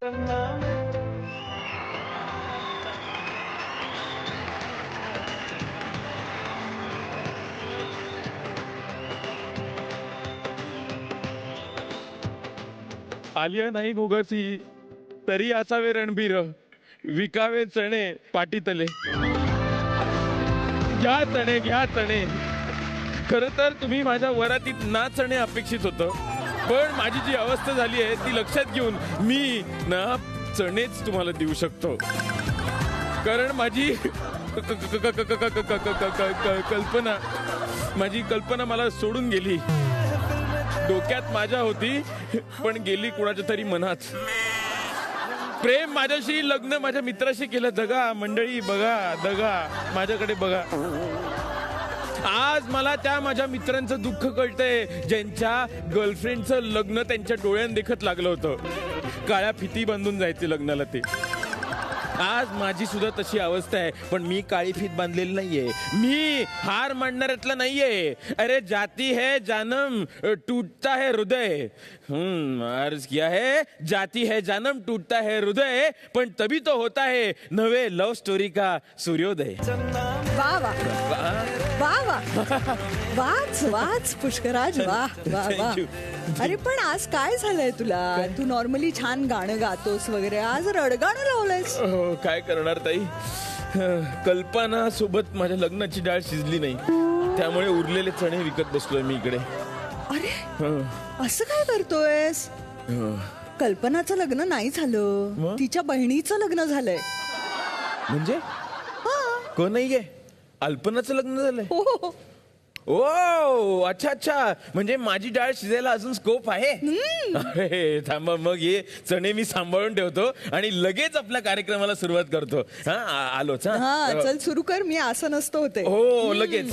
आलिया नाही भोगासी तरी असावे रणबीर, विकावे चणे पाटीतले. घ्या चणे, घ्या चणे. खर तर तुम्ही माझ्या वरातीत नाचणे अपेक्षित होतं, पण माझी जी अवस्था झाली आहे ती लक्षात घेऊन मी ना चणेच तुम्हाला देऊ शकतो. कारण माझी कल्पना मला सोडून गेली. डोक्यात माझ्या होती पण गेली कुणाच्या तरी मनात. प्रेम माझ्याशी, लग्न माझ्या मित्राशी केलं. दगा मंडळी बघा, दगा माझ्याकडे बघा. आज मला त्या माझ्या मित्रांचं दुःख कळतंय ज्यांच्या गर्लफ्रेंडचं लग्न त्यांच्या डोळ्यात देखत लागलं होतं. काळ्या फिती बांधून जायचे लग्नाला ते. आज माझी सुद्धा तशी अवस्था आहे, पण मी काळी फीत बांधलेली नाहीये. मी हार मांडणाऱ्यातला नाहीये. अरे जाती है जानम टूटता है हृदय. अर्ज किया है जाती है जानम टूटता है हृदय, पण तभी तो होता है नवे लव स्टोरी का सूर्योदय. वा वा वा वा वाच वाच पुष्कराज, वा वा वा. अरे पण आज काय झालंय तुला? तू नॉर्मली छान गाणं गातोस वगैरे, आज रडगाणं लावलंयस. काय करणार ताई, कल्पना सोबत माझ्या लग्नाची डाळ शिजली नाही, त्यामुळे उरलेले चणे विकत बसलोय मी इकडे. अरे असं काय करतोयस? कल्पनाचं लग्न नाही झालं, तिच्या बहिणीचं लग्न झालंय. म्हणजे कोण नाहीये? अल्पनाचं लग्न झालंय? हो. ओ अच्छा अच्छा, म्हणजे माझी डाळ शिजायला अजून स्कोप आहे. अरे थांबा, मग हे चणे मी सांभाळून ठेवतो आणि लगेच आपल्या कार्यक्रमाला सुरुवात करतो. आलोच. हा चल सुरू कर, मी असं नसतो होते. हो लगेच.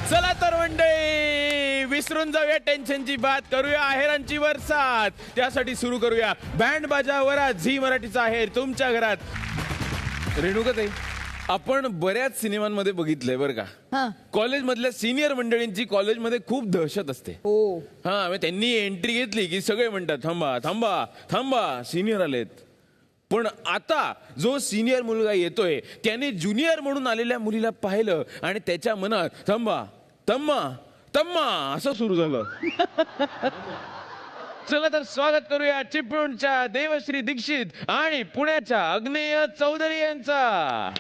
चला तर मंडळी, विसरून जाऊया टेन्शनची बात, करूया आहेरांची वरसात. त्यासाठी सुरू करूया बँड बाजा वरात. झी मराठीचा आहेर तुमच्या घरात. रेणुकाताई, आपण बऱ्याच सिनेमांमध्ये बघितलंय बरं का, कॉलेज मधल्या सिनियर मंडळींची कॉलेजमध्ये खूप दहशत असते. त्यांनी एंट्री घेतली की सगळे म्हणतात थांबा थांबा थांबा, सिनियर आलेत. पण आता जो सिनियर मुलगा येतोय त्याने ज्युनियर म्हणून आलेल्या मुलीला पाहिलं आणि त्याच्या मनात थांबा तम्मा तम्मा असं सुरू झालं. चला तर स्वागत करूया चिपळूणच्या देवश्री दीक्षित आणि पुण्याच्या अग्नेय चौधरी यांचा.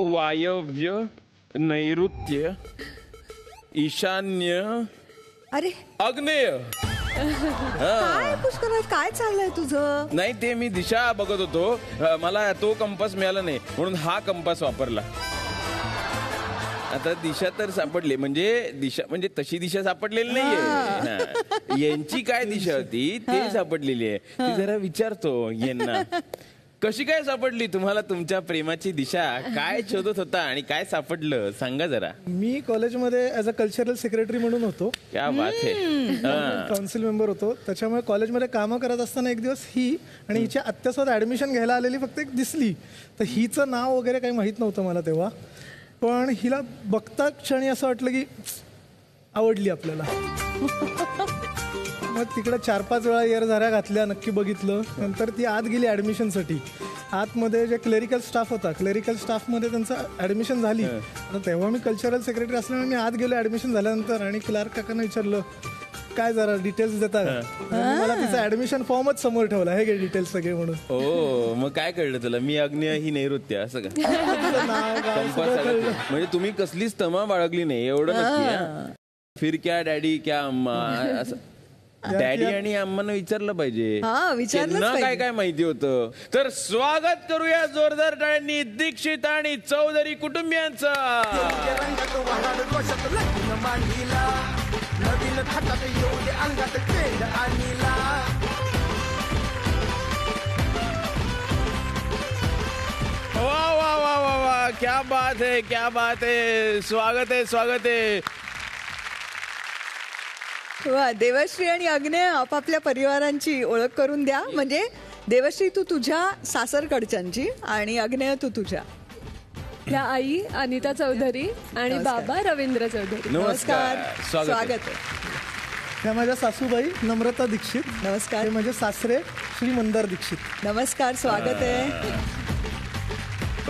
वायव्य, नैऋत्य, ईशान्य, अरे आग्नेय. काय पुष्कराज, काय चाललंय तुझं? नाही ते मी दिशा बघत होतो, मला तो कंपास मिळाला नाही म्हणून हा कंपास वापरला. आता दिशा तर सापडली, म्हणजे दिशा म्हणजे तशी दिशा सापडलेली नाहीये. यांची काय दिशा होती ते सापडलेली आहे. ती जरा विचारतो यांना, कशी काय सापडली तुम्हाला तुमच्या प्रेमाची दिशा? काय शोधत होता आणि काय सापडलं सांगा जरा. मी कॉलेजमध्ये ऍज अ कल्चरल सेक्रेटरी म्हणून होतो. क्या बात आहे. काउन्सिल मेंबर होतो. त्याच्यामुळे कॉलेजमध्ये कामं करत असताना एक दिवस ही आणि हिच्या आत्यासोबत ऍडमिशन घ्यायला आलेली फक्त एक दिसली. तर हिचं नाव वगैरे काही माहित नव्हतं मला तेव्हा, पण हिला बघता क्षणी असं वाटलं की आवडली आपल्याला. मग तिकडे 4-5 वेळा एअर झाऱ्या घातल्या, नक्की बघितलं. नंतर ती आत गेली ॲडमिशनसाठी. आतमध्ये जे क्लेरिकल स्टाफ होता, क्लेरिकल स्टाफमध्ये त्यांचं ॲडमिशन झाली. तर तेव्हा मी कल्चरल सेक्रेटरी असल्यामुळे मी आत गेलो ॲडमिशन झाल्यानंतर आणि क्लार्क काकांना विचारलं काय जरा डिटेल्स देता का? आणि मला तिचा ऍडमिशन फॉर्मच समोर ठेवला, हे घे डिटेल्स सगळे म्हणून. ओ मग काय कळलं तुला? मी अग्न्य ही नैऋत्य असं का? तिचं नाव काय कंपास सगळं आला कळलं. ते. म्हणजे तुम्ही कसलीच तमा बाळगली नाही एवढं नक्की हा? फिर क्या डॅडी क्या अम्मा असं डॅडी आणि अम्मानं विचारलं पाहिजे. हा, विचारलंच त्यांना काय पाहिजे. काय माहिती होतं. तर स्वागत करूया जोरदार टाळ्यांनी दीक्षित आणि चौधरी कुटुंबियांचं. वा वा वा वा वा, क्या बात है, क्या बात है. स्वागत आहे, स्वागत आहे. वा, देवश्री आणि अग्नेय आपापल्या परिवारांची ओळख करून द्या. म्हणजे देवश्री तू तुझ्या सासरकडच्यांची आणि अग्नेय तू तुझ्या. ह्या आई अनिता चौधरी आणि नमस्कार. बाबा रवींद्र चौधरी. नमस्कार, स्वागत आहे. स्वागत आहे. त्या माझ्या सासूबाई नम्रता दीक्षित. नमस्कार. ते माझे सासरे श्री मंदार दीक्षित. नमस्कार, स्वागत आहे.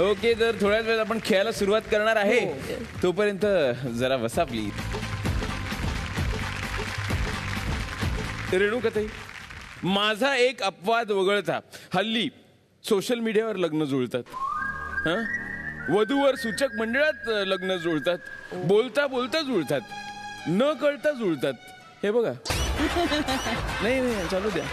ओके, तर थोड्याच वेळात आपण खेळायला सुरुवात करणार आहे. तोपर्यंत जरा बसा प्लीज. रेणुकाताई, माझा एक अपवाद वगळता हल्ली सोशल मीडियावर लग्न जुळतात, हं? वधूवर सूचक मंडळात लग्न जुळतात, बोलता बोलता जुळतात, न कळता जुळतात. हे बघा. नाही नाही, चालू द्या.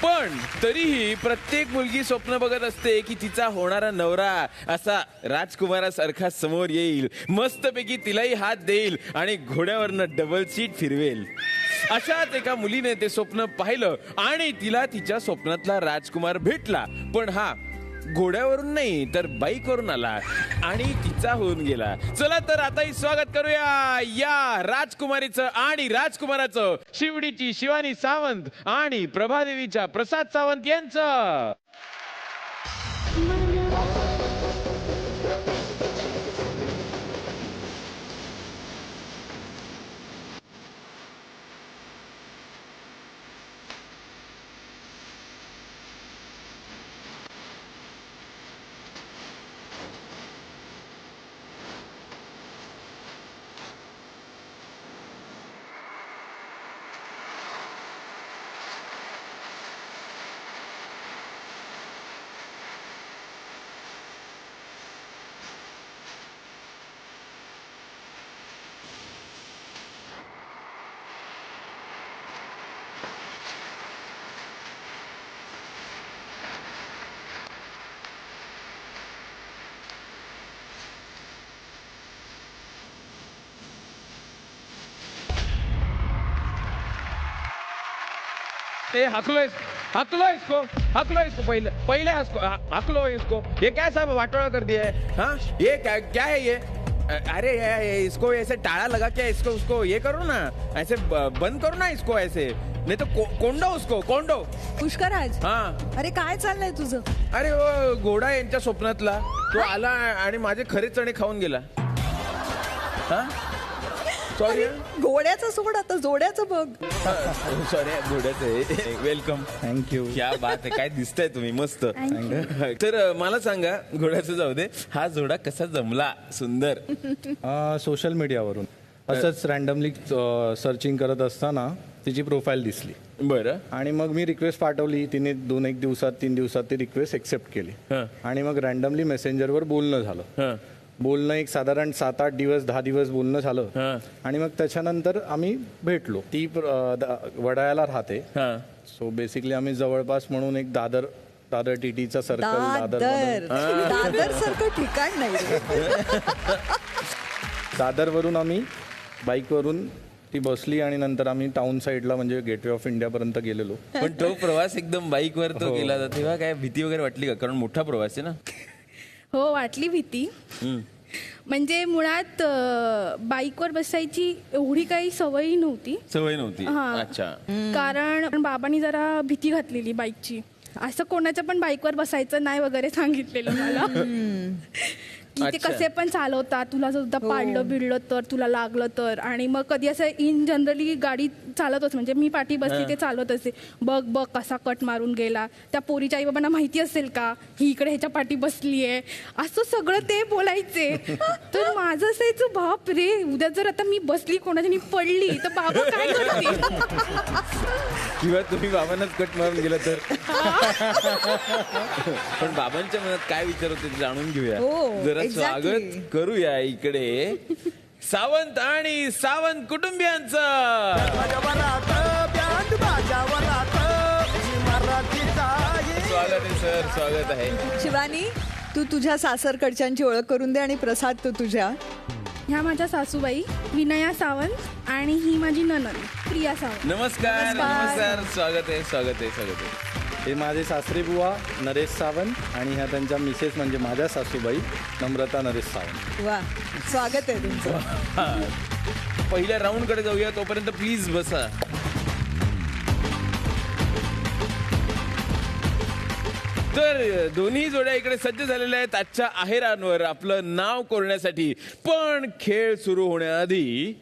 पण तरीही प्रत्येक मुलगी स्वप्न बघत असते की तिचा होणारा नवरा असा राजकुमारासारखा समोर येईल, मस्तपैकी तिलाही हात देईल आणि घोड्यावरनं डबल सीट फिरवेल. अशाच एका मुलीने ते स्वप्न पाहिलं आणि तिला तिच्या स्वप्नातला राजकुमार भेटला. पण हा घोड्यावरून नाही तर बाईकवरून आला आणि तिचा होऊन गेला. चला तर आताही स्वागत करूया या राजकुमारीचं आणि राजकुमाराचं, शिवडीची शिवानी सावंत आणि प्रभादेवीच्या प्रसाद सावंत यांचं. ए, हकलो इसको पहले हकलो इसको. ये क्या सब वाटोड़ा कर दिया है? हाँ, ये क्या है ये? अरे इसको ऐसे टाड़ा लगा के इसको उसको ये करो ना, ऐसे बंद करो ना इसको ऐसे, नहीं तो कोंडो उसको कोंडो. पुष्कराज, हाँ, अरे काय चाललंय तुझं? अरे वो घोडा यांच्या स्वप्नातला तो आला आणि माझे खरे चणे खाऊन गेला. हा, सॉरी. घोड्याचं सोड, आता जोड्याचं बघ. सॉरी, घोड्याचं. Welcome, thank you. क्या बात आहे, काय दिसतंय तुम्ही मस्त. तर मला सांगा, घोड्याचं जाऊ दे, हा जोडा कसा जमला? सुंदर. सोशल मीडियावरून असंच रँडमली सर्चिंग करत असताना तिची प्रोफाईल दिसली. बरं. आणि मग मी रिक्वेस्ट पाठवली. तिने 2-1 दिवसात 3 दिवसात ती रिक्वेस्ट एक्सेप्ट केली. हं. आणि मग रँडमली मेसेंजरवर बोलणं झालं. हं. बोलणं एक साधारण 7-8 दिवस 10 दिवस बोलणं झालं. हं. आणि मग त्याच्यानंतर आम्ही भेटलो. ती वडाळ्याला राहते. हं. सो बेसिकली आम्ही जवळपास म्हणून एक दादर टीटीचा सर्कल दादर सारखं ठिकाण नाही. दादरवरून आम्ही बाईकवरून ती बसली आणि नंतर आम्ही टाउन साईडला म्हणजे गेटवे ऑफ इंडिया पर्यंत गेलेलो. पण तो प्रवास एकदम बाईकवर तो केला जातो, तेव्हा काय भीती वगैरे वाटली का? कारण मोठा प्रवास आहे ना. हो, वाटली भीती. म्हणजे मुळात बाईकवर बसायची एवढी काही सवयी नव्हती. सवय नव्हती. हा. अच्छा. कारण बाबांनी जरा भीती घातलेली बाईकची. असं कोणाच्या पण बाईकवर बसायचं नाही वगैरे सांगितलेलं मला. की ते अच्छा. कसे पण चालवतात, तुला जर पाडलं बिडलं तर, तुला लागलं तर. आणि मग कधी असं इन जनरली गाडी चालवतच, म्हणजे मी पाठी बसली ते चालवत असते, बघ बघ कसा कट मारून गेला, त्या पोरीच्या आई बाबांना माहिती असेल का ही इकडे ह्याच्या पाठी बसलीये, असं सगळं ते बोलायचे. तर माझं असायचं बाप रे, उद्या जर आता मी बसली कोणाच्या पडली तर बाबा काय करतील. किंवा तुम्ही बाबांनाच कट मारून गेला तर. पण बाबांच्या मनात काय विचार होते ते जाणून घेऊया. हो, जरा exactly. स्वागत करूया इकडे सावंत आणि सावंत कुटुंबियांचं. स्वागत आहे सर, स्वागत आहे. शिवानी, तू तुझ्या सासरकडच्यांची ओळख करून दे आणि प्रसाद तू तुझ्या. ह्या माझ्या सासूबाई विनया सावंत आणि ही माझी ननद प्रिया सावंत. नमस्कार नमस्कार, स्वागत आहे स्वागत आहे स्वागत आहे. हे माझे सासरे बुवा नरेश सावंत आणि ह्या त्यांच्या मिसेस म्हणजे माझ्या सासूबाई नम्रता नरेश सावंत. वा, स्वागत आहे तुमचं. पहिल्या राऊंड कडे जाऊया, तोपर्यंत प्लीज बसा. तर दोन्ही जोड्या इकडे सज्ज झालेल्या आहेत आजच्या आहेरांवर आपलं नाव कोरण्यासाठी. पण खेळ सुरू होण्याआधी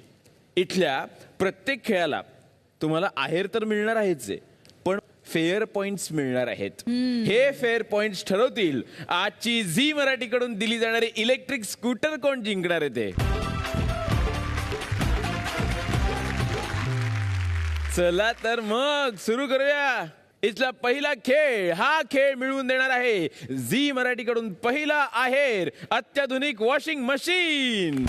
इथल्या प्रत्येक खेळाला तुम्हाला आहेर तर मिळणार आहेच आहे, पण फेअर पॉइंट्स मिळणार आहेत. हे फेअर पॉइंट्स ठरवतील आजची झी मराठीकडून दिली जाणारी इलेक्ट्रिक स्कूटर कोण जिंकणार आहे ते. चला तर मग सुरू करूया. इथला पहिला खेळ, हा खेळ मिळवून देणार आहे झी मराठीकडून पहिला आहेर, अत्याधुनिक वॉशिंग मशीन.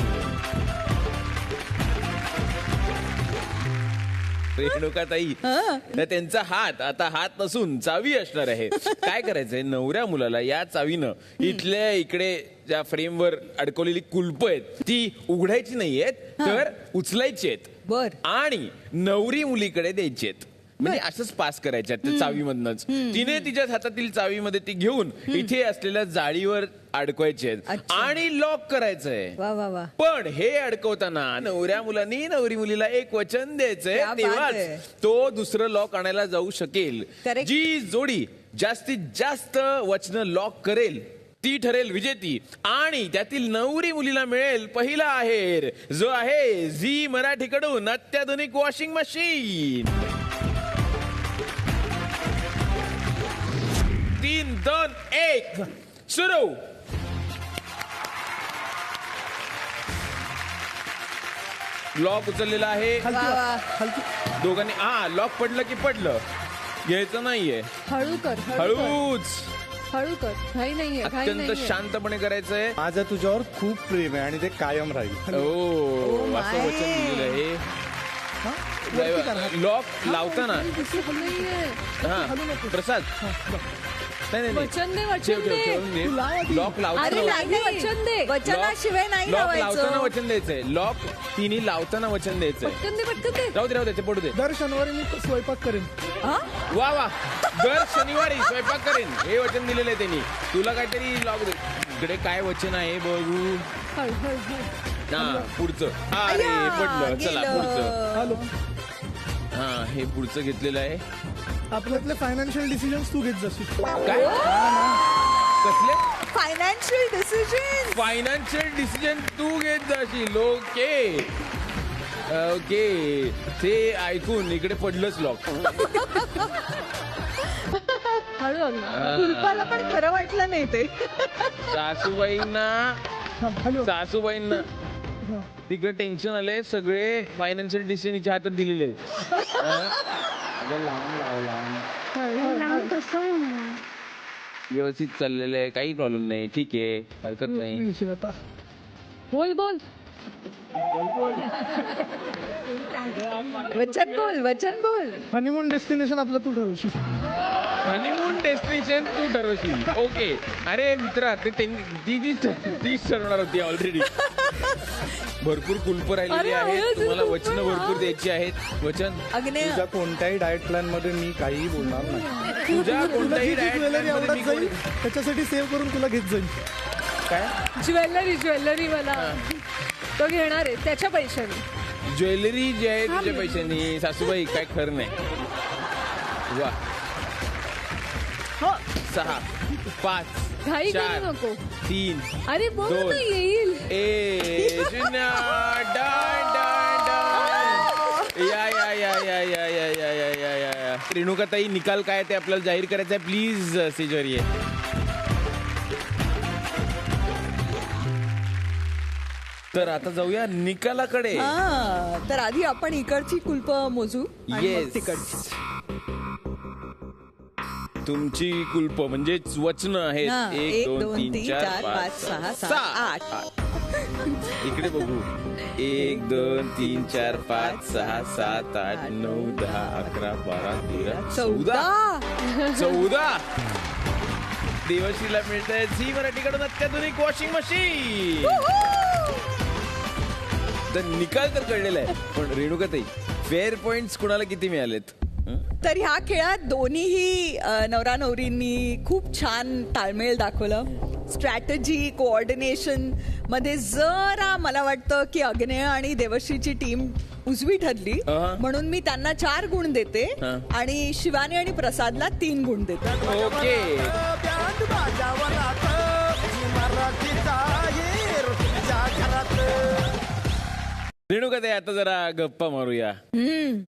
रेणुकाताई, तर त्यांचा हात आता हात नसून चावी असणार आहे. काय करायचंय, नवऱ्या मुलाला या चावीनं इथल्या इकडे ज्या फ्रेमवर अडकवलेली कुलप आहेत ती उघडायची नाहीयेत, तर उचलायची आहेत बर. आणि नवरी मुलीकडे द्यायची आहेत. म्हणजे असंच पास करायच्या त्या चावीमधनच. तिने तिच्या हातातील चावीमध्ये ती घेऊन इथे असलेल्या जाळीवर अडकवायचे आहेत आणि लॉक करायचंय. वा वा वा. पण हे अडकवताना नवऱ्या मुलांनी नवरी मुलीला एक वचन द्यायचंय, क्या बात आहे. तेव्हाच तो दुसरं लॉक आणायला जाऊ शकेल. Correct. जी जोडी जास्तीत जास्त वचन लॉक करेल ती ठरेल विजेती आणि त्यातील नवरी मुलीला मिळेल पहिला आहेर, जो आहे झी मराठीकडून अत्याधुनिक वॉशिंग मशीन. 3, 2, 1 सुरू. लॉक उचललेला आहे वा वा. दोघांनी. लॉक पडलं की पडलं, घ्यायचं नाहीये, हळू कर हळूच घाई नाहीये अत्यंत शांतपणे करायचंय. माझं तुझ्यावर खूप प्रेम आहे आणि ते कायम राहील. ओ, असं my. वचन दिलेलं आहे. लॉक लावताना प्रसाद नाही वचन दे, वचन ठेव, दे. ठेवून दे. लॉक अरे लावताना नाही, वचन दे. वचनाशिवाय नाही लॉक लावताना लावायचं. वचन द्यायचंय. लॉक तिने लावताना वचन द्यायचंय. पटकन दे. राहू दे ते पडू दे. दर शनिवारी मी स्वयंपाक करेन. हा? वा वा, दर शनिवारी स्वयंपाक करेन हे वचन दिलेलं आहे त्यांनी. तुला काहीतरी लॉक दे. इकडे काय वचन आहे बघू. पुढचं. अरे पडलं. चला गेलं. पुढचं. हॅलो, हे पुढचं घेतलेलं आहे. आपल्यातले फायनान्शियल डिसिजन्स तू घेत जाशील. काय कसले फायनान्शियल डिसिजन. फायनान्शियल डिसिजन तू घेत जाशील. ओके ओके, ते ऐकून इकडे पडलंच लॉक. हळू कुलपाला पण खरं वाटलं नाही ते. सासूबाईंना तिकडे टेन्शन आलंय. सगळे फायनान्शियल डिसिजन हिच्या हातात दिलेले व्यवस्थित चाललेलं आहे, काही प्रॉब्लेम नाही. ठीक आहे, हरकत नाही. बोल वचन बोल. हनीमून डेस्टिनेशन आपलं तू ठरवशील. हनीमून डेस्टिनेशन तू ठरवशील. ओके. अरे मित्रा, ते तीच ठरवणार होती ऑलरेडी. भरपूर कुलप राहिलेली आहेत, तुम्हाला वचन भरपूर द्यायची आहेत. वचन अग्ने, तुझ्या कोणत्याही डाएट प्लॅन मध्ये मी काहीही बोलणार नाही. तुझ्या कोणत्याही ज्वेलरी आवडत जाईल त्याच्यासाठी सेव्ह करून तुला घेत जाईल. काय ज्वेलरी मला तो घेणार आहे त्याच्या पैशाने. ज्वेलरी जी आहे तुझ्या पैशांनी. सासूबाई काय खरं नाही. वा. 6, 5, घाई 4, करू नको. 3 अरे बोल दोन. ना, येईल. 1 0. Done done done. या रेणुकाताई, निकाल काय ते आपल्याला जाहीर करायचं आहे. प्लीज स्टेजवर ये. तर आता जाऊया निकालाकडे. तर आधी आपण इकडची कुलप मोजू आणि Yes. मग तिकडची. तुमची कुलप म्हणजे वचन आहेत. 1 2 3 4 5 6 7 8. इकडे बघू. 1 2 3 4 5 6 7 8 9 10 11 12 13 14. देवश्रीला मिळत आहे झी मराठीकडून अत्याधुनिक वॉशिंग मशीन. तर निकाल तर कळलेला आहे, पण रेणुकाताई, फेअर पॉइंट्स कुणाला किती मिळालेत? तर ह्या खेळात दोन्हीही नवरा नवरींनी खूप छान ताळमेळ दाखवलं. स्ट्रॅटेजी कोऑर्डिनेशन मध्ये जरा मला वाटतं की अग्नेय आणि देवश्रीची टीम उजवी ठरली, म्हणून मी त्यांना 4 गुण देते आणि शिवानी आणि प्रसादला 3 गुण देते. ओके. रेणुकाताई, आता जरा गप्पा मारूया.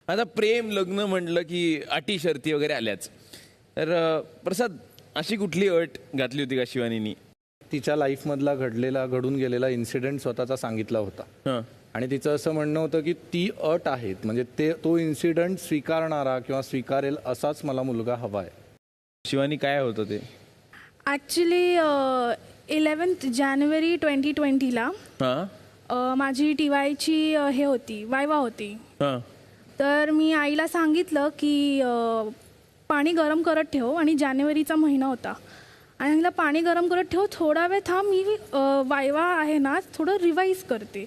आता प्रेम लग्न म्हटलं की अटी शर्ती वगैरे आल्याच. तर प्रसाद, अशी कुठली अट घातली होती का शिवानीनी? तिच्या लाईफमधला घडून गेलेला इन्सिडेंट स्वतःचा सांगितला होता आणि तिचं असं म्हणणं होतं की ती अट आहेत, म्हणजे तो इन्सिडेंट स्वीकारणारा किंवा स्वीकारेल असाच मला मुलगा हवाय. शिवानी, काय होतं ते? ॲक्च्युली 11 जानेवारी 2020ला माझी TYची हे होती, वायवा होती. तर मी आईला सांगितलं की पाणी गरम करत ठेव, आणि जानेवारीचा महिना होता, आणि तिला पाणी गरम करत ठेव, थोडा वेळ थांब, मी वायवा आहे ना थोडं रिवाईज करते.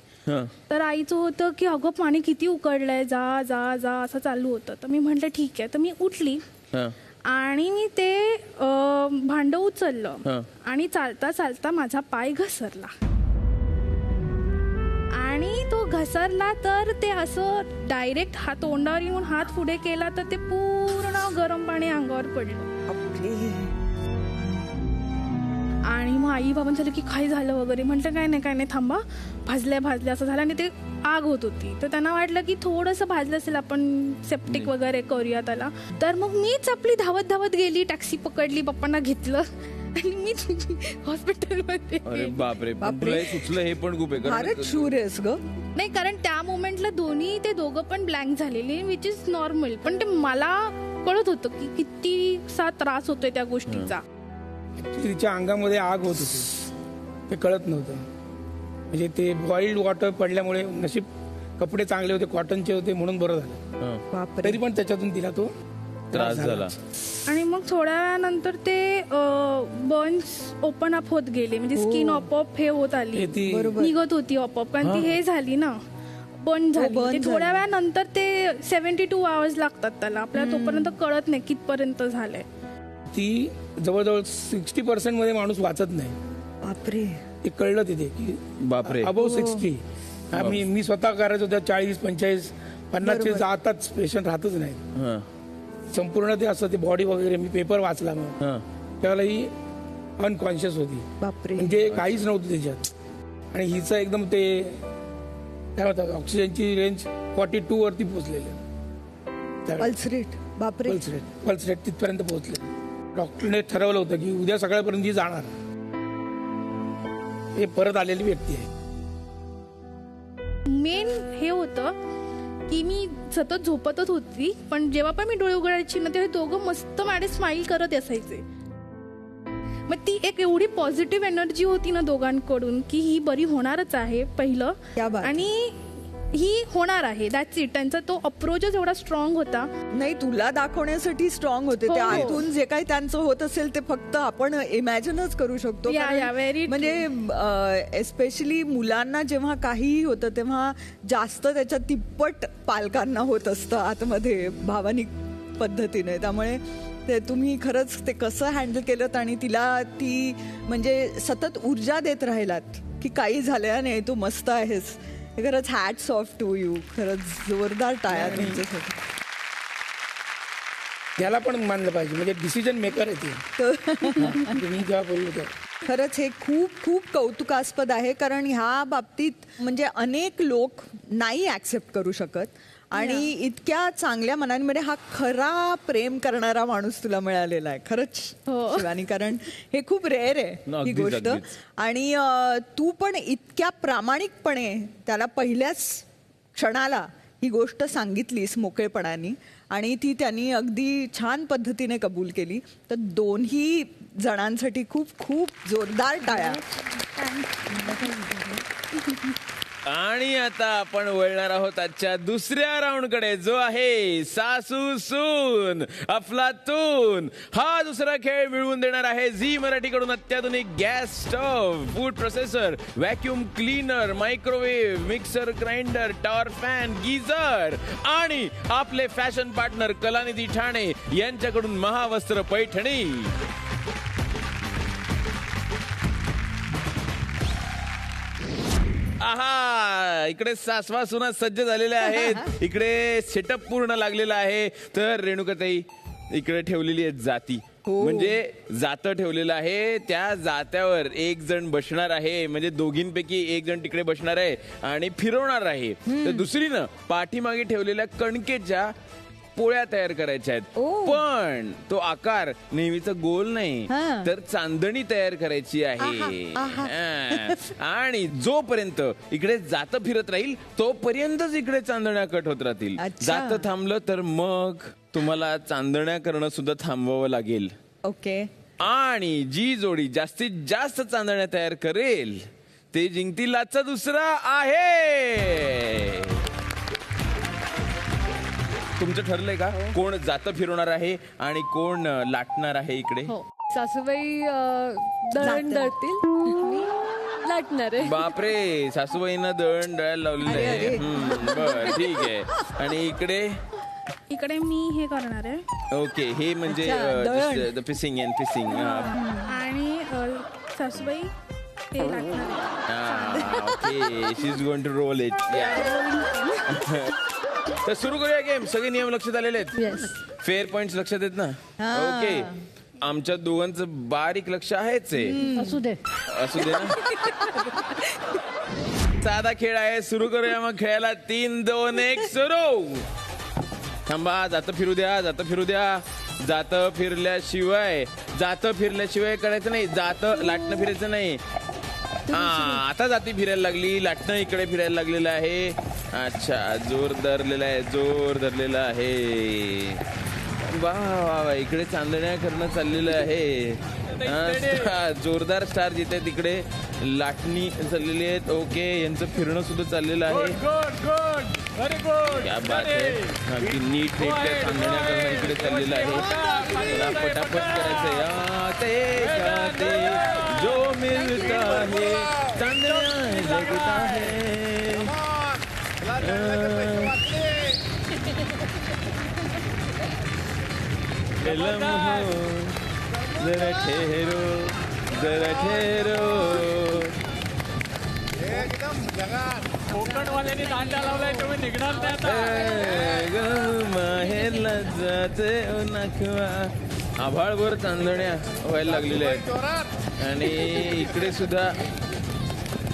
तर आईचं होतं की अगं पाणी किती उकडलंय, जा जा जा असं चालू होतं. तर मी म्हटलं ठीक आहे. तर मी उठली आणि मी ते भांडं उचललं आणि चालता चालता माझा पाय घसरला, आणि तो घसरला तर ते असं डायरेक्ट तोंडावर येऊन हात पुढे केला तर ते पूर्ण गरम पाणी अंगावर पडलं. आणि मग आई बाबांचं झालं की काय झालं वगैरे. म्हटलं काय नाही थांबा, भाजल्या असं झालं, आणि ते आग होत होती. तर त्यांना वाटलं की थोडंसं भाजलं असेल, आपण सेप्टिक वगैरे करूया त्याला. तर मग मीच आपली धावत गेली, टॅक्सी पकडली, पप्पांना घेतलं आणि मी हॉस्पिटलमध्ये. अरे बापरे, तुला हे सुचलं हे पण खूप आहे. फारच शूर आहेस ग. नाही, कारण त्या मोमेंटला ते दोघं पण ब्लँक झालेले, विच इज नॉर्मल. पण ते मला कळत होतं की कितीसा त्रास होतोय त्या गोष्टीचा. तिच्या अंगामध्ये आग होत होती, ते कळत नव्हतं. म्हणजे ते बॉइल्ड वॉटर पडल्यामुळे, नशीब कपडे चांगले होते, कॉटनचे होते, म्हणून बरं झालं. तरी पण त्याच्यातून तिला तो त्रास झाला. आणि मग थोड्या वेळानंतर ते बर्न्स ओपन अप होत गेले, म्हणजे स्किन आपोआप हे होत आली, निघत होती आपोआप, कारण ती हे झाली ना, बर्न झाली. थोड्या वेळानंतर ते 72 आवर्स लागतात त्याला, आपल्याला तोपर्यंत कळत नाही कितपर्यंत झालंय. ती जवळजवळ 60% मध्ये माणूस वाचत नाही. बापरे. ते कळलं तिथे की बापरे, अबोव 60. मी स्वतः करायचो त्या 40 45 50 जाताच पेशंट राहतच नाही. संपूर्ण ते असं ते बॉडी वगैरे, मी पेपर वाचला मग त्यावेळेला ही अनकॉन्शियस होती. बापरे. म्हणजे काहीच नव्हतं त्याच्यात. आणि हिचं एकदम ते काय होतं, ऑक्सिजनची रेंज 42 वरती पोहोचलेली. Pulse rate. बापरे. पल्स रेट तिथपर्यंत पोहोचले. डॉक्टरने ठरवलं होतं की उद्या सकाळपर्यंत ही जाणार. हे परत आलेली व्यक्ती आहे. मेन हे होतं की मी सतत झोपतच होती, पण जेव्हा पण मी डोळे उघडायची ना, तेव्हा दोघं मस्त माझे स्माईल करत असायचे. मग ती एक एवढी पॉझिटिव्ह एनर्जी होती ना दोघांकडून की ही बरी होणारच आहे पहिलं, आणि ही होणार आहे. That's it. त्यांचा तो अप्रोचच एवढा स्ट्रॉंग होता. नाही, तुला दाखवण्यासाठी स्ट्रॉंग होते ते. आतून जे काही त्यांचं होत असेल ते फक्त आपण इमॅजिनच करू शकतो. म्हणजे एस्पेशली मुलांना जेव्हा काहीही होतं तेव्हा जास्त त्याच्या तिप्पट पालकांना होत असतं आतमध्ये भावनिक पद्धतीने. त्यामुळे ते तुम्ही खरंच ते कसं हँडल केलं, आणि तिला ती म्हणजे सतत ऊर्जा देत राहिलात की काही झालं नाही, तू मस्त आहेस. खरंच हॅट्स ऑफ टू यू. खरंच जोरदार टाळ्या तुमच्यासाठी. त्याला पण मानलं पाहिजे, म्हणजे डिसिजन मेकर आहे ते. म्हणजे मी जेव्हा बोललो तेव्हा खरंच हे खूप खूप कौतुकास्पद आहे, कारण ह्या बाबतीत म्हणजे अनेक लोक नाही ऍक्सेप्ट करू शकत आणि इतक्या चांगल्या मनांमध्ये हा खरा प्रेम करणारा माणूस तुला मिळालेला आहे खरंच शिवानी, कारण हे खूप रेअर आहे ही अगदीच, गोष्ट. अगदीच. आणि तू पण इतक्या प्रामाणिकपणे त्याला पहिल्याच क्षणाला ही गोष्ट सांगितलीस मोकळेपणाने आणि ती त्यांनी अगदी छान पद्धतीने कबूल केली. तर दोन्ही जणांसाठी खूप खूप जोरदार टाळ्या. आणि आता आपण वळणार आहोत आजच्या दुसऱ्या राऊंड कडे, जो आहे सासू सून अफलातून. हा दुसरा खेळ मिळवून देणार आहे झी मराठीकडून अत्याधुनिक gas stove, food processor, vacuum cleaner, microwave, mixer grinder, tower fan, geyser आणि आपले फॅशन पार्टनर कलानिधी ठाणे यांच्याकडून महावस्त्र पैठणी. आहा, इकडे सासवा सुना सज्ज झालेल्या आहेत, इकडे सेटअप पूर्ण लागलेला आहे. तर रेणुकाताई इकडे ठेवलेली आहे जाती, म्हणजे जातं ठेवलेलं आहे. त्या जात्यावर एक जण बसणार आहे, म्हणजे दोघींपैकी एक जण तिकडे बसणार आहे आणि फिरवणार आहे. तर दुसरीनं पाठीमागे ठेवलेल्या कणकेच्या पोळ्या तयार करायच्या आहेत, पण तो आकार नेहमीचा गोल नाही तर चांदणी तयार करायची आहे. आणि जोपर्यंत इकडे जातं फिरत राहील तोपर्यंतच इकडे चांदण्या कट होत राहतील. जातं थांबलं तर मग तुम्हाला चांदण्या करणं सुद्धा थांबवावं लागेल. ओके. आणि जी जोडी जास्तीत जास्त चांदण्या तयार करेल ते जिंकतील आजचा दुसरा आहे. तुमचं ठरलंय का कोण जातं फिरवणार आहे आणि कोण लाटणार आहे इकडे? सासूबाई दळण दळतील, मी लाटणार आहे. बापरे, सासूबाईंना दळण दळायला लावलेलं आहे. बर, ठीक आहे. आणि इकडे मी हे करणार आहे. ओके, हे म्हणजे फिसिंग अँड फिसिंग. आणि सासूबाई ते लाटणार. Okay, she is going to roll it. तर सुरू करूया गेम. सगळे नियम लक्षात आलेले आहेत, फेअर पॉइंट्स लक्षात आहेत ना? ओके, आमच्या दोघांचं बारीक लक्ष आहेच आहे. असू दे ना. साधा खेळ आहे, सुरू करूया मग खेळायला. 3, 2, 1 सुरू. थांबा, जातं फिरू द्या, जातं फिरू द्या. जातं फिरल्याशिवाय करायचं नाही. जातं लाटणं फिरायचं नाही. आता जाती फिरायला लागली, लाटणं इकडे फिरायला लागलेलं आहे. अच्छा, जोर धरलेला आहे. वा वा, इकडे चांदण्या करणं चाललेलं आहे. जोरदार स्टार जिथे तिकडे लाटणी चाललेली आहेत. ओके, यांचं फिरणं सुद्धा चाललेलं आहे. क्या बात आहे. अगदी नीट चांदण्या करणं इकडे चाललेलं आहे. पटापट करायचं. याते जो मिलता है चांदण्या जगता है. जरा ठेरो कोकणवाल्यांनी दांडा लावलाय, तुम्ही निघणार माहेरला जाते नाखवा. आभाळभर चांदण्या व्हायला लागलेल्या आहेत आणि इकडे सुद्धा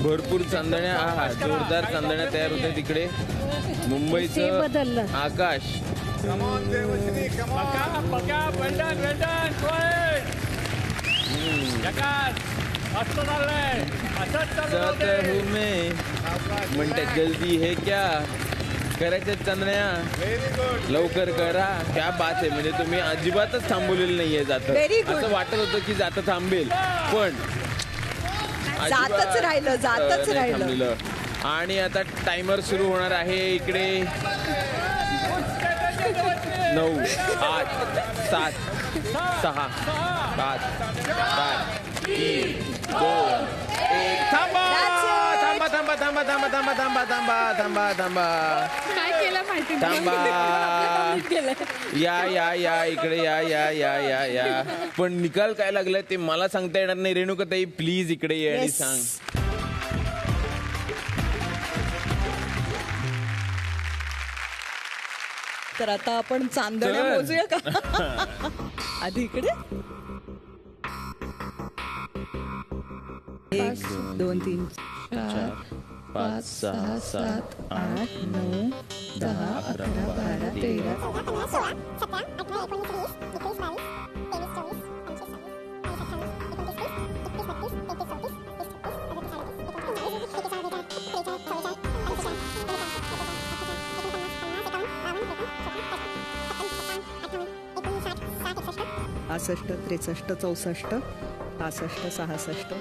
भरपूर चांदण्या, जोरदार चांदण्या तयार होतात. तिकडे मुंबईचं आकाश. म्हणतात जल्दी हे क्या करायच्या चांदण्या, लवकर करा. क्या बात आहे. म्हणजे तुम्ही अजिबातच थांबवलेलं नाहीये जातं. असं वाटत होतं की जातं थांबेल, पण जातच राहिलं. आणि आता टायमर सुरू होणार आहे. इकडे 9, 8, 7, 6, 5, 4, 3, 2, 1. थांबा. काय केलं माहिती? या इकडे या. पण निकाल काय लागलाय ते मला सांगता येणार नाही. रेणुकाताई प्लीज इकडे ये आणि सांग. तर आता आपण चांदण्या चल. मोजूया का आधी इकडे 1 2 3 4 5 6 7 8 9 10 11 12 13 65 63 64 65 66 67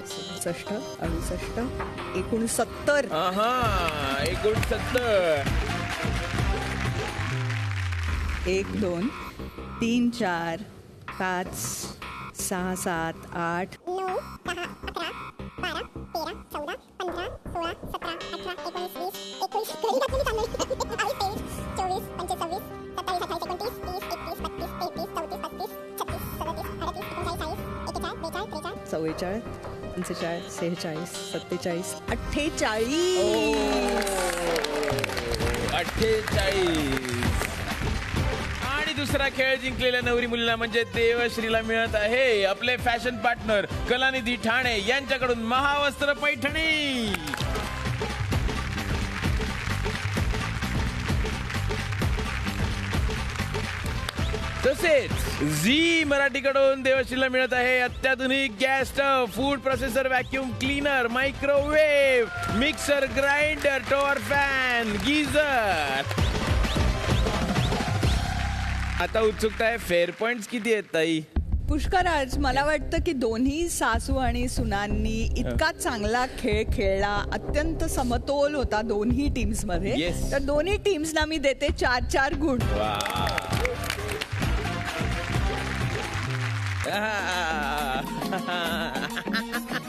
68 69 आहा 69 1 2 3 4 5 6 7 8 44 45 46 47 48 आणि दुसरा खेळ जिंकलेल्या नवरी मुलीला म्हणजे देवश्रीला मिळत आहे आपले फॅशन पार्टनर कलानिधी ठाणे यांच्याकडून महावस्त्र पैठणी. तसेच झी मराठीकडून देवश्रीला मिळत आहे अत्याधुनिक gas stove, food processor, vacuum cleaner, microwave, mixer grinder, tower fan, geyser. आता उत्सुकता आहे फेअर पॉइंट्स किती आहेत ताई? पुष्कराज, मला वाटतं की दोन्ही सासू आणि सुनांनी इतका चांगला खेळ खेळला, अत्यंत समतोल होता दोन्ही टीम्स मध्ये. Yes. तर दोन्ही टीम्सना मी देते 4 गुण.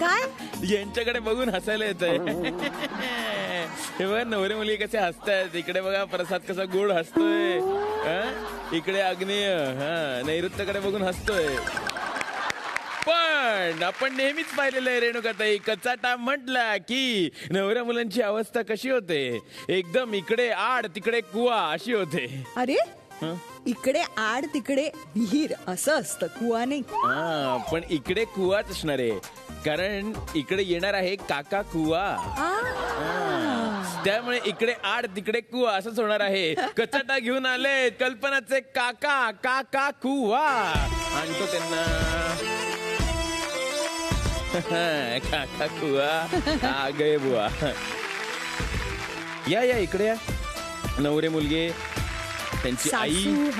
काय यांच्याकडे बघून हसायला येत आहे. हे बघा नवरे मुली कसे हसतायत. इकडे बघा प्रसाद कसा गोड हसतोय, इकडे अग्नेय नैऋत्यकडे बघून हसतोय. पण आपण नेहमीच पाहिलेलं आहे रेणुकाताई, कचाटा म्हटला की नवऱ्या मुलांची अवस्था कशी होते, एकदम इकडे आड तिकडे कुवा अशी होते. अरे इकडे आड तिकडे विहीर असं असतं, कुवा नाही. पण इकडे कुवाच असणार आहे, कारण इकडे येणार आहे काका कुवा. त्यामुळे इकडे आड तिकडे कुवा असंच होणार आहे. कचाटा घेऊन आले कल्पनाचे काका काका कुवा. आणतो त्यांना काका कुवा आ गए बुवा. या या इकडे या. नवरे मुलगे, त्यांची आई सासू,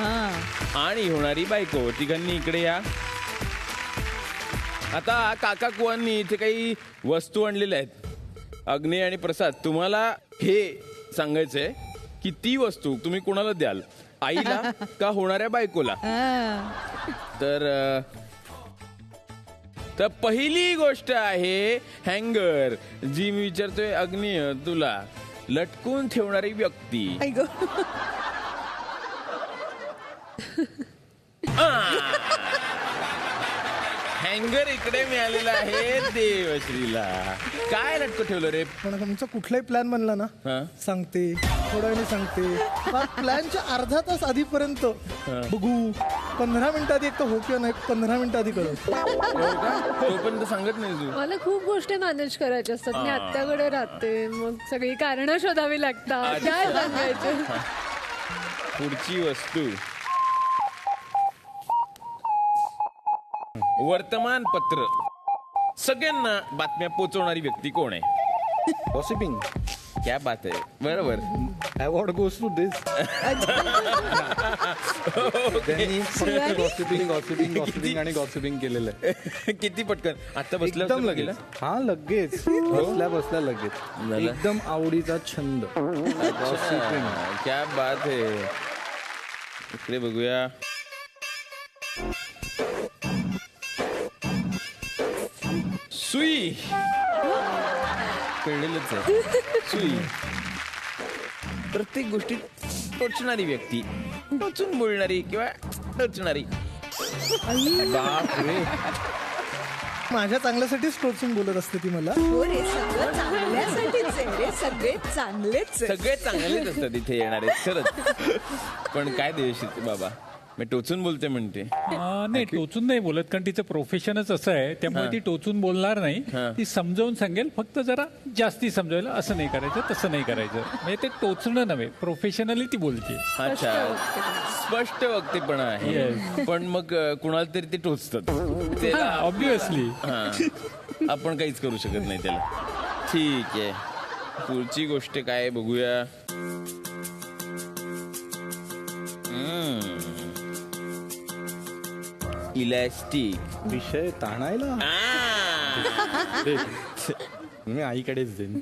आणि होणारी बायको, तिघांनी इकडे या. आता काका कुवांनी इथे काही वस्तू आणलेल्या आहेत. अग्नेय आणि प्रसाद, तुम्हाला हे सांगायचंय की ती वस्तू तुम्ही कोणाला द्याल, आईला का होणाऱ्या बायकोला. तर पहिली गोष्ट आहे हँगर, जी मी विचारतोय अग्नेय तुला, लटकून ठेवणारी व्यक्ती. हँगर इकडे मिळालेला आहे देवश्रीला. काय लटकं ठेवलं रे? पण तुमचा कुठलाही प्लॅन बनला ना, सांगते थोड्या वेळाने सांगते. प्लॅनच्या अर्धा तास आधीपर्यंत बघू, 15 मिनिटं आधी एक तर हो किंवा नाही, 15 मिनिटं आधी कळत. तोपर्यंत सांगत नाही तू. मला खूप गोष्टी मॅनेज करायच्या असतात. मी आत्याकडे राहते, मग सगळी कारणं शोधावी लागतात. काय सांगायचं? पुढची वस्तू वर्तमानपत्र. सगळ्यांना बातम्या पोहोचवणारी व्यक्ती कोण आहे? गॉसिपिंग. क्या बात आहे. बरोबर. Award goes to this. Gossiping आणि गॉसिपिंग केलेलं आहे. किती पटकन आता बसलं एकदम लगेच. हा लगेच बसल्या लगेच. एकदम आवडीचा छंद. क्या बात आहे. इकडे बघूया. सुई. कळलेलंच आहे. सुई. प्रत्येक गोष्टी टोचणारी व्यक्ती, टोचून बोलणारी किंवा टोचणारी. बापरे. माझ्या चांगल्यासाठीच टोचून बोलत असते ती मला. हो रे, सगळं चांगल्यासाठीच आहे रे, सगळे चांगलेच आहे. सगळे चांगलेच असतात इथे येणारे खरंच. पण काय देवश्री बाबा, मी टोचून बोलते म्हणते. नाही, टोचून नाही बोलत, कारण तिचं प्रोफेशनच असं आहे, त्यामुळे ती टोचून बोलणार नाही. ती समजावून सांगेल, फक्त जरा जास्ती समजावेल. असं नाही करायचं, तसं नाही करायचं. म्हणजे ते टोचणं नव्हे, प्रोफेशनली ती बोलते. अच्छा, स्पष्ट वक्तेपणा आहे. पण मग कुणाला तरी ते टोचतात, ऑब्विसली. आपण काहीच करू शकत नाही त्याला. ठीक आहे, पुढची गोष्ट काय बघूया. इलॅस्टिक विषय ताणायला मी आईकडेच देईन.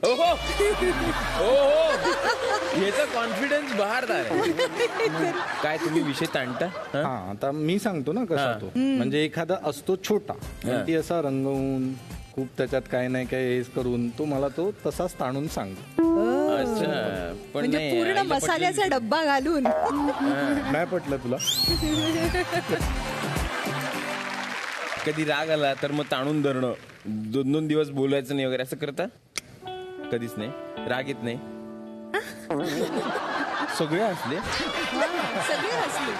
याचा कॉन्फिडन्स बहारदार आहे. काय तुम्ही विषय ताणता? हा, आता मी सांगतो ना कसा तो. म्हणजे एखादा असतो छोटा, पण ती असा रंगवून खूप त्याच्यात काय नाही काय हेच करून तो मला तो तसाच ताणून सांगतो. अच्छा, पण म्हणजे नाही, पूर्ण आईला मसाल्याचा डब्बा घालून. नाही पटलं तुला? कधी राग आला तर मग ताणून धरणं, 2-2 दिवस बोलायचं नाही वगैरे असं करता? कधीच नाही, राग येत नाही? सगळे असले. सगळे असले.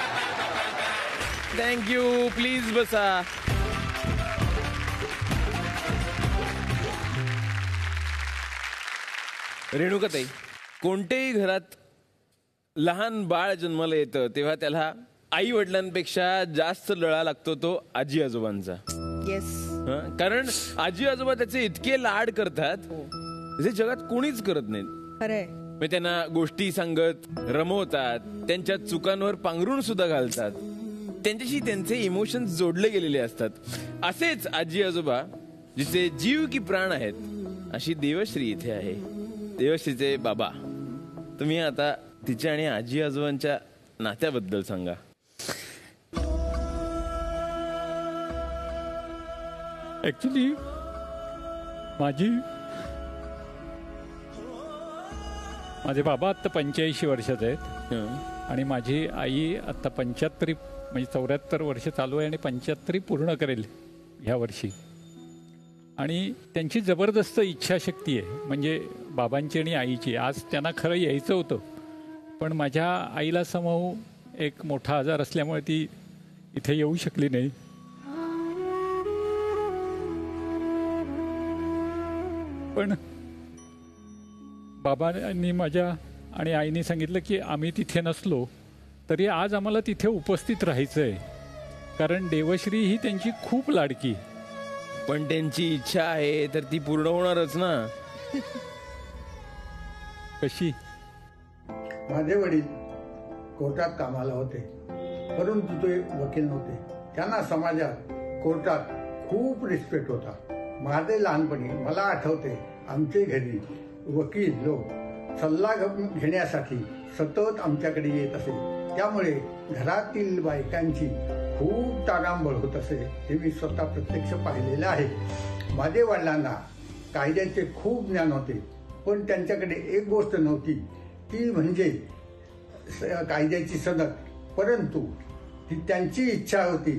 थँक्यू, प्लीज बसा. रेणुकाताई, कोणत्याही घरात लहान बाळ जन्माला येतं तेव्हा त्याला आई वडिलांपेक्षा जास्त लळा लागतो तो आजी आजोबांचा. येस. कारण आजी आजोबा त्याचे इतके लाड करतात जे जगात कोणीच करत नाहीत. खरंय. मग त्यांना गोष्टी सांगत रमवतात, त्यांच्या चुकांवर पांघरून सुद्धा घालतात, त्यांच्याशी त्यांचे इमोशन्स जोडले गेलेले असतात. असेच आजी आजोबा जिचे जीव की प्राण आहेत, अशी देवश्री इथे आहे. देवश्रीचे बाबा, तुम्ही आता तिच्या आणि आजी आजोबांच्या नात्याबद्दल सांगा. ऍक्च्युली माझे बाबा आत्ता 85 वर्षाचे आहेत आणि माझी आई आत्ता 75 म्हणजे 74 वर्ष चालू आहे आणि 75 पूर्ण करेल ह्या वर्षी. आणि त्यांची जबरदस्त इच्छाशक्ती आहे, म्हणजे बाबांची आणि आईची. आज त्यांना खरं यायचं होतं, पण माझ्या आईला समूह एक मोठा आजार असल्यामुळे ती इथे येऊ शकली नाही. पण बाबांनी माझ्या आणि आईने सांगितलं की आम्ही तिथे नसलो तरी आज आम्हाला तिथे उपस्थित राहायचं आहे, कारण देवश्री ही त्यांची खूप लाडकी. पण त्यांची इच्छा आहे तर ती पूर्ण होणारच ना. कशी? माझे वडील कोर्टात कामाला होते, परंतु ते वकील नव्हते. त्यांना समाजात कोर्टात खूप रिस्पेक्ट होता. माझे लहानपणी मला आठवते, आमचे घरी वकील लोक सल्ला घेण्यासाठी सतत आमच्याकडे येत असे. त्यामुळे घरातील बायकांची खूप तारांबळ होत असे. हे मी स्वतः प्रत्यक्ष पाहिलेलं आहे. माझे वडिलांना कायद्याचे खूप ज्ञान होते, पण त्यांच्याकडे एक गोष्ट नव्हती, ती म्हणजे कायद्याची सनद. परंतु ती त्यांची इच्छा होती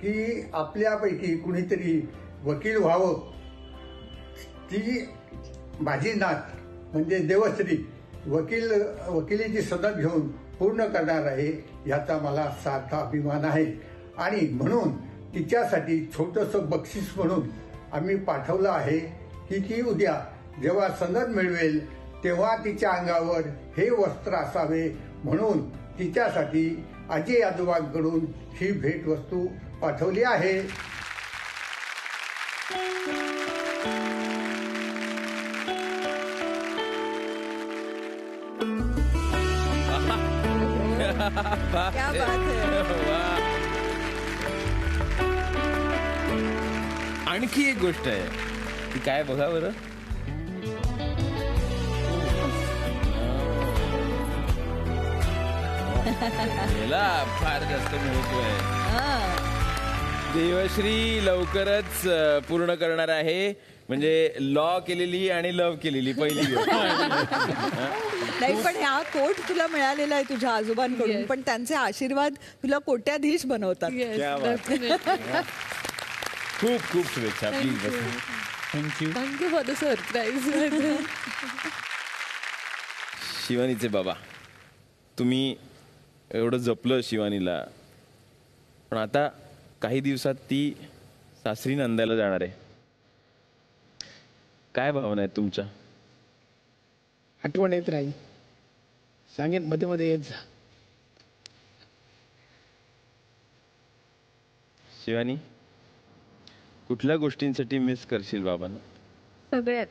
की आपल्यापैकी कुणीतरी वकील व्हावं. ती माझी नात म्हणजे देवश्री वकिलीची सनद घेऊन पूर्ण करणार आहे, याचा मला सार्थ अभिमान आहे. आणि म्हणून तिच्यासाठी छोटंसं बक्षीस म्हणून आम्ही पाठवलं आहे की ती उद्या जेव्हा सनद मिळवेल तेव्हा तिच्या अंगावर हे वस्त्र असावे, म्हणून तिच्यासाठी आजी आजोबांकडून ही भेटवस्तू पाठवली आहे. क्या बात है. आणखी एक गोष्ट आहे, ती काय बघा बरं. याला फार जास्त महत्व आहे. देवश्री लवकरच पूर्ण करणार आहे, म्हणजे लॉ केलेली आणि लव्ह केलेली पहिली गोष्ट. नाही, पण हा कोट तुला मिळालेला आहे तुझ्या आजोबांकडून, पण त्यांचे आशीर्वाद तुला कोट्याधीश बनवतात. क्या बात. खूप खूप शुभेच्छा. प्लीज बस. Thank you. Thank you for the surprise. शिवानीचे बाबा, तुम्ही एवढं जपलं शिवानीला, पण आता काही दिवसात ती सासरी नांदायला जाणार आहे. काय भावना आहेत तुमच्या? आठवण येत राहील, सांगेन मध्ये मध्ये येत जा. शिवानी, कुठल्या गोष्टींसाठी मिस करशील बाबांना? सगळ्यात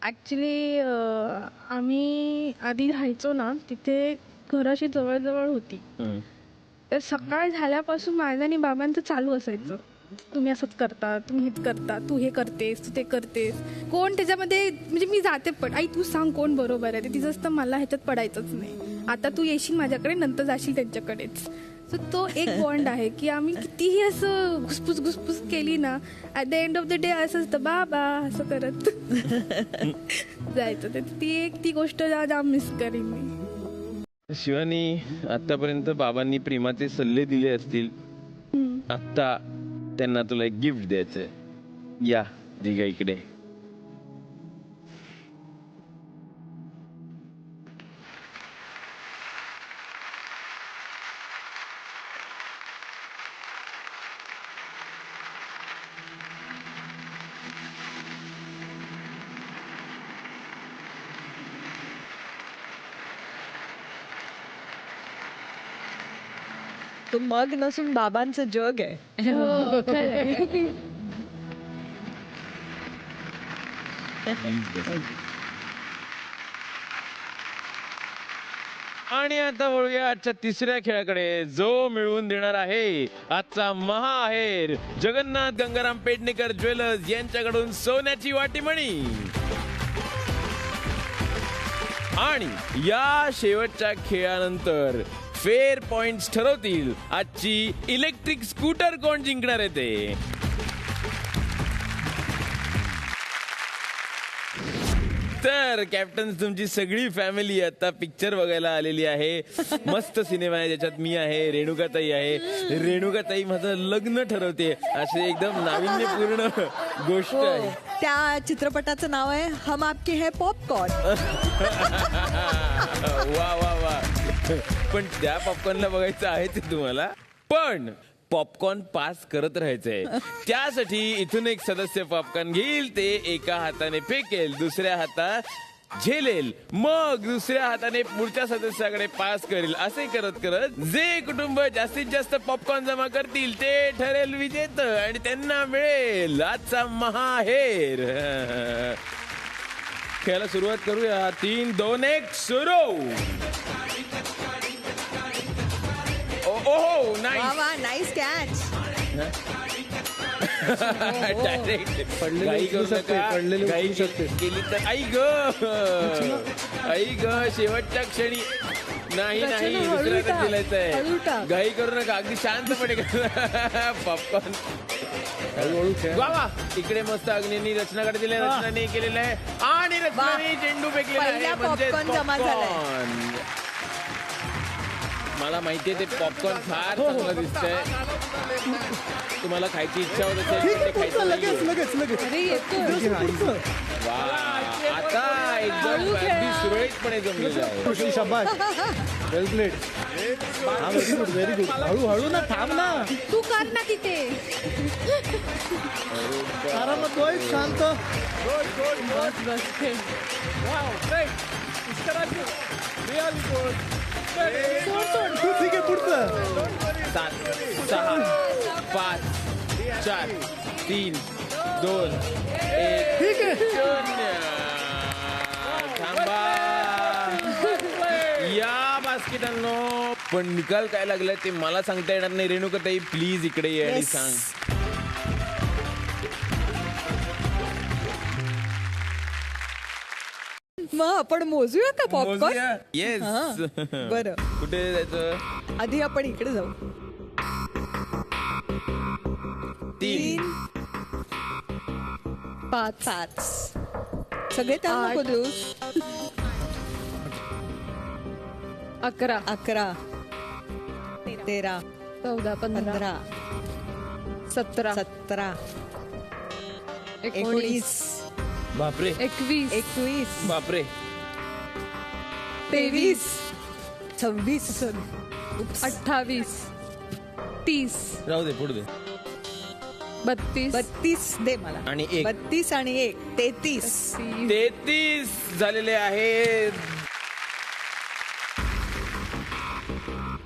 ॲक्च्युली आम्ही आधी राहायचो ना, तिथे घराशी जवळजवळ होती. तर सकाळ झाल्यापासून माझं आणि बाबांचं चालू असायचं, तुम्ही असंच करता, तुम्ही हेच करता, तू हे करतेस, तू ते करतेस. कोण त्याच्यामध्ये, म्हणजे मी जाते पण आई तू सांग कोण बरोबर आहे. तिचं असतं मला ह्याच्यात पडायचंच नाही, आता तू येशील माझ्याकडे, नंतर जाशील त्यांच्याकडेच. सो तो एक बॉन्ड आहे की आम्ही कितीही असं घुसपूस केली ना, at the end of the day असं असतं बाबा असं करत जायचं. तर ती गोष्ट जाम मिस करीन मी. शिवानी, आतापर्यंत बाबांनी प्रेमाचे सल्ले दिले असतील, आता त्यांना तुला एक गिफ्ट द्यायचंय. या दिघा इकडे. तो मग नसून बाबांचं जग आहे. आणि आता वळूया आजच्या तिसऱ्या खेळाकडे, जो मिळवून देणार आहे आजचा महाहेर जगन्नाथ गंगाराम पेडणेकर ज्वेलर्स यांच्याकडून सोन्याची वाटीमणी. आणि या शेवटच्या खेळानंतर फेअर पॉइंट्स ठरवतील आजची इलेक्ट्रिक स्कूटर कोण जिंकणार आहे ते. तर कॅप्टन, तुमची सगळी फॅमिली आता पिक्चर बघायला आलेली आहे. मस्त सिनेमा आहे, ज्याच्यात मी आहे, रेणुकाताई आहे. रेणुकाताई माझं लग्न ठरवते, असे एकदम नाविन्यपूर्ण गोष्ट आहे. त्या चित्रपटाचं नाव आहे हम आपके है पॉपकॉर्न. वा वा वा. पण त्या पॉपकॉर्नला बघायचं आहे ते तुम्हाला, पण पॉपकॉर्न पास करत राहायचंय. त्यासाठी इथून एक सदस्य पॉपकॉर्न घेईल, ते एका हाताने फेकेल, दुसऱ्या हातात झेलेल, मग दुसऱ्या हाताने पुढच्या सदस्याकडे पास करेल. असे करत करत जे कुटुंब जास्तीत जास्त पॉपकॉर्न जमा करतील ते ठरेल विजेतं आणि त्यांना मिळेल आजचा महाहेर. खेळायला सुरुवात करूया. 3, 2, 1 सुरू. ओहो, नाईस कॅच. डायरेक्ट घाई करू नका, घाई केली तर आई ग शेवटच्या क्षणी. नाही दुसऱ्याला दिलायचंय, घाई करू नका, अगदी शांतपणे पॉपकॉर्न. वा वा. इकडे मस्त अग्नीनी रचनाकडे दिले, रचनाने केलेलं आहे आणि रचनाने चेंडू फेकलेला आहे, म्हणजे पॉपकॉर्न. मला माहितीये ते पॉपकॉर्न फार चांगलं दिसतंय. तुम्हाला खायची इच्छा होत असेल, वा. आता एकदम अगदी सुरळीतपणे जमलेलं आहे. शाबास. वेल प्लेड. Very good. हळूहळू ना, थांब ना, तू कर ना तिथे. आरामात होय, शांत. ठीक आहे, पुढचं. 7, 6, 5, 4, 3, 2, 1. ठीक आहे. थांबा या बास्केटांनो. पण निकाल काय लागलाय ते मला सांगता येणार नाही. रेणुकाताई, प्लीज इकडे ये आणि सांग. मग आपण मोजूया का पॉपकॉर्न? येस. बरं, कुठे जायचं? आधी आपण इकडे जाऊ. 3, 5 सगळे त्या नको देऊ. 11, 11, 13, 14, 15, 15, 17 17 19 बापरे 21 21 बापरे 23 26 28 30 राहू दे पुढे दे 32 32 दे मला आणि एक. 32 आणि 1 33 33 झालेले आहेत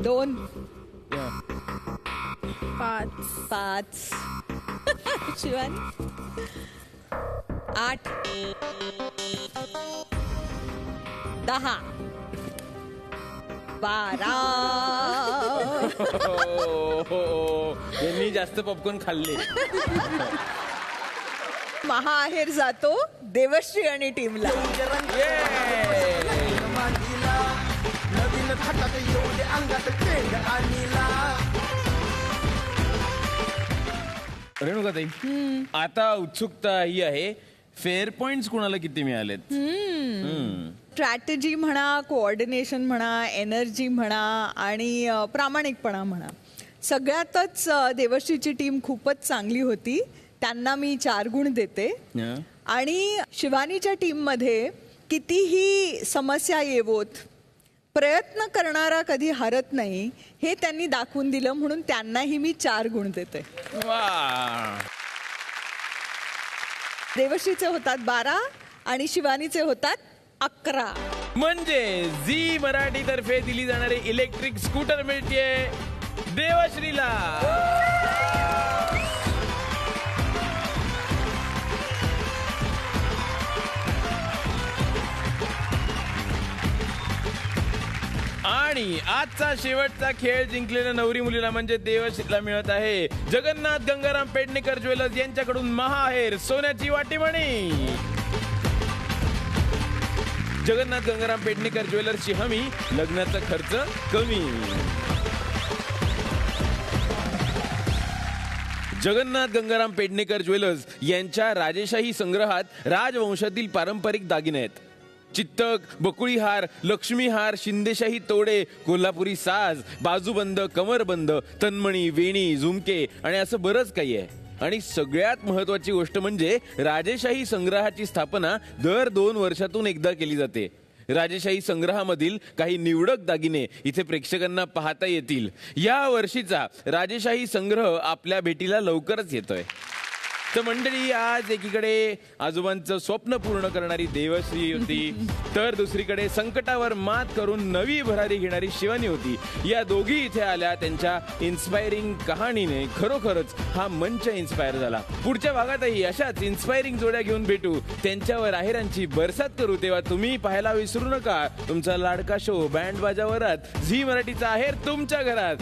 2 5 5 शिवानी 8 10 12 यांनी जास्त पॉपकॉर्न खाल्ले. महाअहेर जातो देवश्री आणि टीमला. रेणुकाताई आता उत्सुकता ही आहे फेअर पॉइंट्स कुणाला किती मिळालेत. स्ट्रॅटेजी म्हणा, कोऑर्डिनेशन म्हणा, एनर्जी म्हणा आणि प्रामाणिकपणा म्हणा, सगळ्यातच देवश्रीची टीम खूपच चांगली होती. त्यांना मी 4 गुण देते. आणि शिवानीच्या टीममध्ये कितीही समस्या येवोत प्रयत्न करणारा कधी हरत नाही हे त्यांनी दाखवून दिलं, म्हणून त्यांनाही मी 4 गुण देते. वा देवश्रीचे होतात 12 आणि शिवानीचे होतात 11. म्हणजे झी मराठी तर्फे दिली जाणारी इलेक्ट्रिक स्कूटर मिळते देवश्रीला. आणि आजचा शेवटचा खेळ जिंकलेल्या नवरी मुलीला म्हणजे देवश्रीला मिळत आहे जगन्नाथ गंगाराम पेडणेकर ज्वेलर्स यांच्याकडून महाअहेर सोन्याची वाटीमणी. जगन्नाथ गंगाराम पेडणेकर ज्वेलर्सची हमी, लग्नाचा खर्च कमी. जगन्नाथ गंगाराम पेडणेकर ज्वेलर्स यांच्या राजेशाही संग्रहात राजवंशातील पारंपरिक दागिने आहेत. चित्तक, बकुळी हार, लक्ष्मी हार, शिंदेशाही तोडे, कोल्हापुरी साज, बाजूबंद, कमरबंद, तन्मणी, वेणी, झुमके आणि असं बरंच काही आहे. आणि सगळ्यात महत्वाची गोष्ट म्हणजे राजेशाही संग्रहाची स्थापना दर 2 वर्षातून एकदा केली जाते. राजेशाही संग्रहामधील काही निवडक दागिने इथे प्रेक्षकांना पाहता येतील. या वर्षीचा राजेशाही संग्रह आपल्या भेटीला लवकरच येतोय. तर मंडळी, आज एकीकडे आजोबांचं स्वप्न पूर्ण करणारी देवश्री होती, तर दुसरीकडे संकटावर मात करून नवी भरारी घेणारी शिवानी होती. या दोघी इथे आल्या त्यांच्या इन्स्पायरिंग कहाणीने. खरोखरच हा मंच इन्स्पायर झाला. पुढच्या भागातही अशाच इन्स्पायरिंग जोड्या घेऊन भेटू, त्यांच्यावर आहेरांची बरसात करू. तेव्हा तुम्ही पाहायला विसरू नका तुमचा लाडका शो बँड बाजा वरात, झी मराठीचा आहेर तुमच्या घरात.